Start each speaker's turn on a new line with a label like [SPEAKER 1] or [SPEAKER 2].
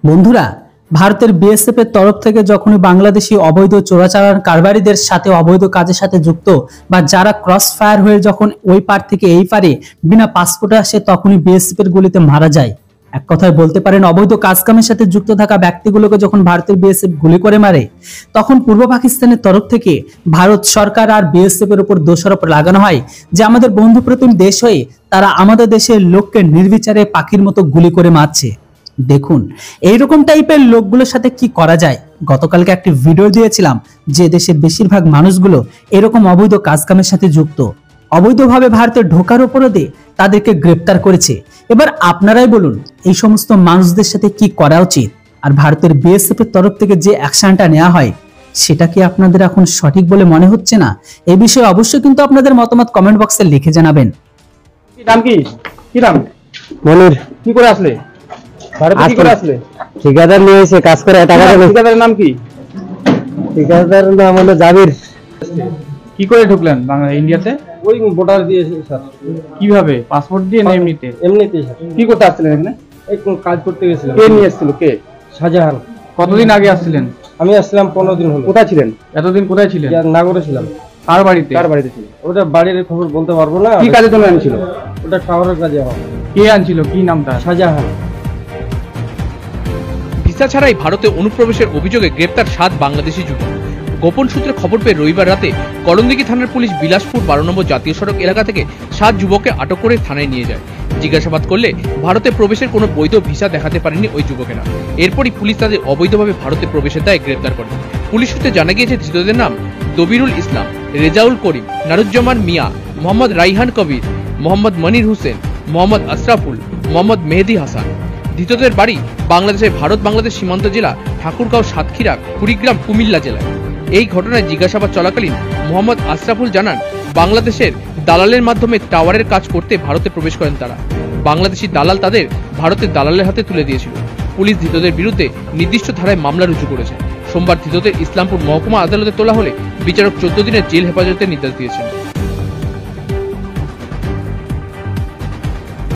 [SPEAKER 1] বন্ধুরা, ভারতের বিএসএফ এর তরফ থেকে যখনই বাংলাদেশি অবৈধ চোরাচালান কারবারিদের সাথে অবৈধ কাজের সাথে যুক্ত বা যারা ক্রস ফায়ার হয়ে যখন ওই পার থেকে এই পারে বিনা পাসপোর্টে আসে তখনই বিএসএফ এর গুলিতে মারা যায়। এক কথায় বলতে পারেন অবৈধ কাজকামের সাথে যুক্ত থাকা ব্যক্তিগুলোকে যখন ভারতের বিএসএফ গুলি করে মারে তখন পূর্ব পাকিস্তানের তরফ থেকে ভারত সরকার আর বিএসএফ এর উপর দোষারোপ লাগানো হয় যে আমাদের বন্ধুপ্রতিম দেশ হয়ে তারা আমাদের দেশের লোককে নির্বিচারে পাখির মতো গুলি করে মারছে। দেখুন এইরকম টাইপের লোকগুলোর সাথে কি করা যায়। গতকালকে একটি ভিডিও দিয়েছিলাম যে দেশের বেশিরভাগ মানুষগুলো এরকম অবৈধ কাজকামের সাথে যুক্ত, অবৈধভাবে ভারতে ঢোকার অপরাধে তাদেরকে গ্রেপ্তার করেছে। এবার আপনারাই বলুন এই সমস্ত মানুষদের সাথে কি করা উচিত, আর ভারতের বিএসএফ এর তরফ থেকে যে অ্যাকশনটা নেওয়া হয় সেটা কি আপনাদের এখন সঠিক বলে মনে হচ্ছে না? এই বিষয়ে অবশ্যই কিন্তু আপনাদের মতামত কমেন্ট বক্সে লিখে জানাবেন।
[SPEAKER 2] নাম কি? কি নাম?
[SPEAKER 3] মনির।
[SPEAKER 2] কি করে আসলে ভারতে? কি করে আসলে?
[SPEAKER 3] ঠিকাদার নিয়ে এসে কাজ করে টাকা দেবে।
[SPEAKER 2] ঠিকাদারের নাম কি?
[SPEAKER 3] ঠিকাদারের নাম হলো জাবির।
[SPEAKER 2] কি করে ঢুকলেন ইন্ডিয়াতে?
[SPEAKER 3] ওই ভোটার দিয়ে স্যার।
[SPEAKER 2] কিভাবে? পাসপোর্ট দিয়ে না এমনিতে?
[SPEAKER 3] এমনিতে স্যার।
[SPEAKER 2] কি করতে আসছিলেন এখানে?
[SPEAKER 3] এই কাজ করতে গেছিলাম।
[SPEAKER 2] কে নিয়ে এসেছিল? কে?
[SPEAKER 3] শাহজাহান।
[SPEAKER 2] কতদিন আগে আসছিলেন?
[SPEAKER 3] আমি আসলাম 15 দিন হলো।
[SPEAKER 2] কোথায় ছিলেন এতদিন? কোথায় ছিলেন?
[SPEAKER 3] নাগরে ছিলাম।
[SPEAKER 2] কার বাড়িতে?
[SPEAKER 3] কার বাড়িতে ছিল? ওটা বাড়ির খবর বলতে পারবো না।
[SPEAKER 2] কি কাজের জন্য আনছিল?
[SPEAKER 3] ওটা টাওয়ারের কাজে হবে।
[SPEAKER 2] কে আনছিল? কি নামটা?
[SPEAKER 3] শাহজাহান।
[SPEAKER 4] ভিসা ছাড়াই ভারতে অনুপ্রবেশের অভিযোগে গ্রেপ্তার 7 বাংলাদেশি যুবক। গোপন সূত্রে খবর পেয়ে রবিবার রাতে করণদিঘি থানার পুলিশ বিলাসপুর 12 নম্বর জাতীয় সড়ক এলাকা থেকে 7 যুবককে আটক করে থানায় নিয়ে যায়। জিজ্ঞাসাবাদ করলে ভারতে প্রবেশের কোনো বৈধ ভিসা দেখাতে পারেনি ওই যুবকেরা। এরপরই পুলিশ তাদের অবৈধভাবে ভারতে প্রবেশের দায়ে গ্রেপ্তার করে। পুলিশ সূত্রে জানা গিয়েছে ধৃতদের নাম দবিরুল ইসলাম, রেজাউল করিম, নারুজ্জামান মিয়া, মোহাম্মদ রাইহান কবির, মোহাম্মদ মনির হোসেন, মোহাম্মদ আশরাফুল, মোহাম্মদ মেহেদি হাসান। ধৃতদের বাড়ি বাংলাদেশের ভারত বাংলাদেশ সীমান্ত জেলা ঠাকুরগাঁও, সাতক্ষীরা, কুড়িগ্রাম, কুমিল্লা জেলায়। এই ঘটনায় জিজ্ঞাসাবাদ চলাকালীন মোহাম্মদ আশরাফুল জানান বাংলাদেশের দালালের মাধ্যমে টাওয়ারের কাজ করতে ভারতে প্রবেশ করেন তারা। বাংলাদেশি দালাল তাদের ভারতের দালালের হাতে তুলে দিয়েছিল। পুলিশ ধৃতদের বিরুদ্ধে নির্দিষ্ট ধারায় মামলা রুজু করেছে। সোমবার ধৃতদের ইসলামপুর মহকুমা আদালতে তোলা হলে বিচারক 14 দিনের জেল হেফাজতের নির্দেশ দিয়েছেন।